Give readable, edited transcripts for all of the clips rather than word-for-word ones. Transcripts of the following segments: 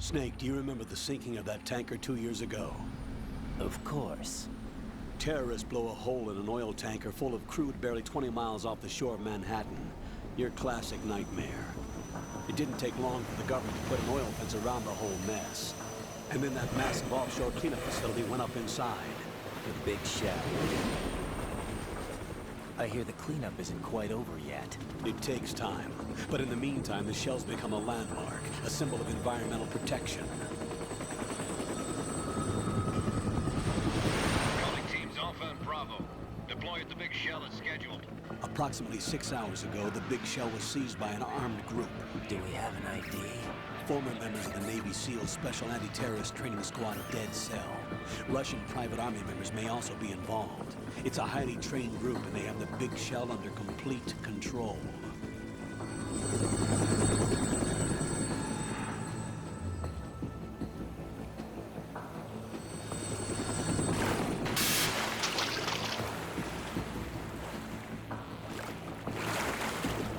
Snake, do you remember the sinking of that tanker 2 years ago? Of course. Terrorists blow a hole in an oil tanker full of crude barely 20 miles off the shore of Manhattan. Your classic nightmare. It didn't take long for the government to put an oil fence around the whole mess. And then that massive offshore cleanup facility went up inside. The big shell. I hear the cleanup isn't quite over yet. It takes time. But in the meantime, the shell's become a landmark, a symbol of environmental protection. Calling teams Alpha and Bravo. Deploy at the big shell as scheduled. Approximately 6 hours ago, the big shell was seized by an armed group. Do we have an ID? Former members of the Navy SEALs Special Anti-Terrorist Training Squad Dead Cell. Russian private army members may also be involved. It's a highly trained group, and they have the big shell under complete control.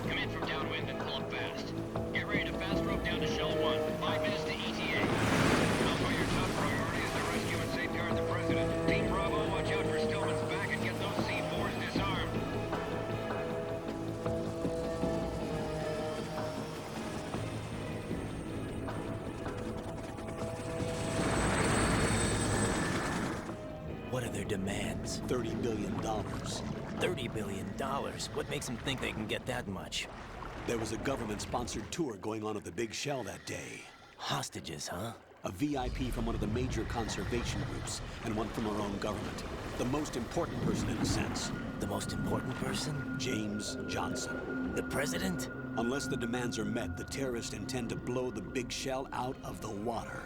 Come in from downwind and pull up fast. Get ready to fast rope down to Shell 1. 5 minutes to ETA. Alpha, your top priority is to rescue and safeguard the President. Team Bravo, watch out for Stillman's back and get those C4s disarmed. What are their demands? $30 billion. $30 billion? What makes them think they can get that much? There was a government-sponsored tour going on at the big shell that day. Hostages, huh? A VIP from one of the major conservation groups, and one from our own government. The most important person in a sense. The most important person? James Johnson. The President? Unless the demands are met, the terrorists intend to blow the big shell out of the water.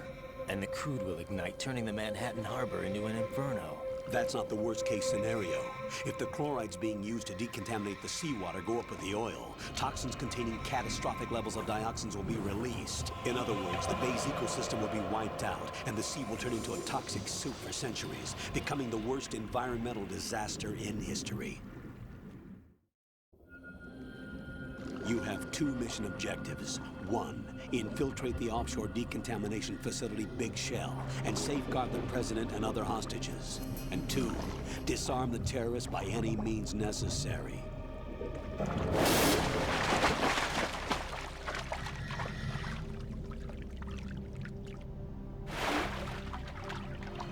And the crude will ignite, turning the Manhattan Harbor into an inferno. That's not the worst-case scenario. If the chlorides being used to decontaminate the seawater go up with the oil, toxins containing catastrophic levels of dioxins will be released. In other words, the bay's ecosystem will be wiped out, and the sea will turn into a toxic soup for centuries, becoming the worst environmental disaster in history. You have 2 mission objectives. 1, infiltrate the offshore decontamination facility Big Shell and safeguard the President and other hostages. And 2, disarm the terrorists by any means necessary.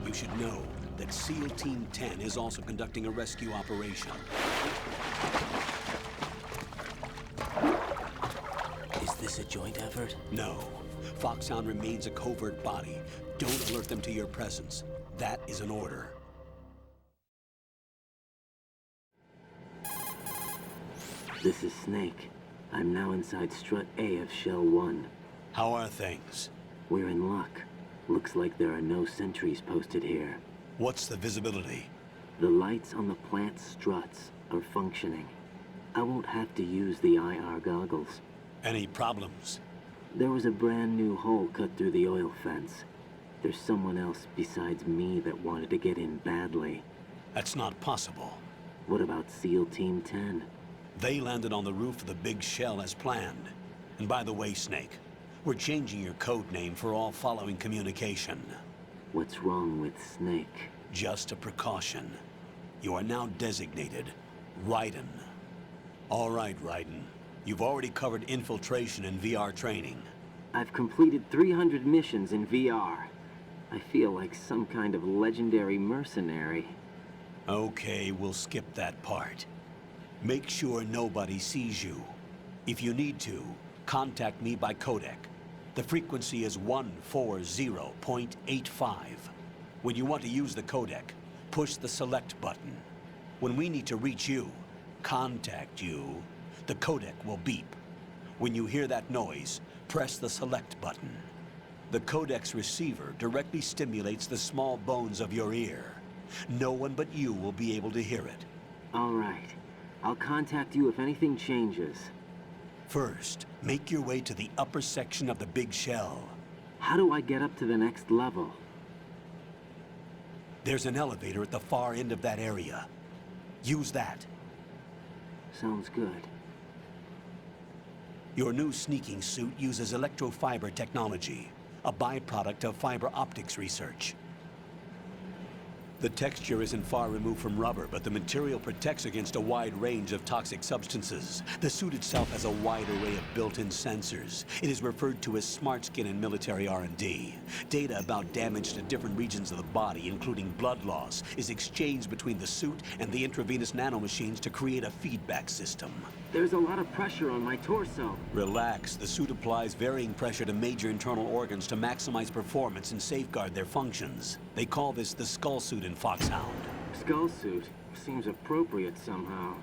You should know that SEAL Team 10 is also conducting a rescue operation. Is this a joint effort? No. Foxhound remains a covert body. Don't alert them to your presence. That is an order. This is Snake. I'm now inside Strut A of Shell 1. How are things? We're in luck. Looks like there are no sentries posted here. What's the visibility? The lights on the plant struts are functioning. I won't have to use the IR goggles. Any problems? There was a brand new hole cut through the oil fence. There's someone else besides me that wanted to get in badly. That's not possible. What about SEAL Team 10? They landed on the roof of the Big Shell as planned. And by the way, Snake, we're changing your code name for all following communication. What's wrong with Snake? Just a precaution. You are now designated Raiden. All right, Raiden. You've already covered infiltration and VR training. I've completed 300 missions in VR. I feel like some kind of legendary mercenary. Okay, we'll skip that part. Make sure nobody sees you. If you need to, contact me by codec. The frequency is 140.85. When you want to use the codec, push the select button. When we need to reach you, contact you, the codec will beep. When you hear that noise, press the select button. The codec's receiver directly stimulates the small bones of your ear. No one but you will be able to hear it. All right. I'll contact you if anything changes. First, make your way to the upper section of the Big Shell. How do I get up to the next level? There's an elevator at the far end of that area. Use that. Sounds good. Your new sneaking suit uses electrofiber technology. a byproduct of fiber optics research. The texture isn't far removed from rubber, but the material protects against a wide range of toxic substances. The suit itself has a wide array of built-in sensors. It is referred to as smart skin in military R&D. Data about damage to different regions of the body, including blood loss, is exchanged between the suit and the intravenous nanomachines to create a feedback system. There's a lot of pressure on my torso. Relax. The suit applies varying pressure to major internal organs to maximize performance and safeguard their functions. They call this the skull suit in Foxhound. Skull suit seems appropriate somehow.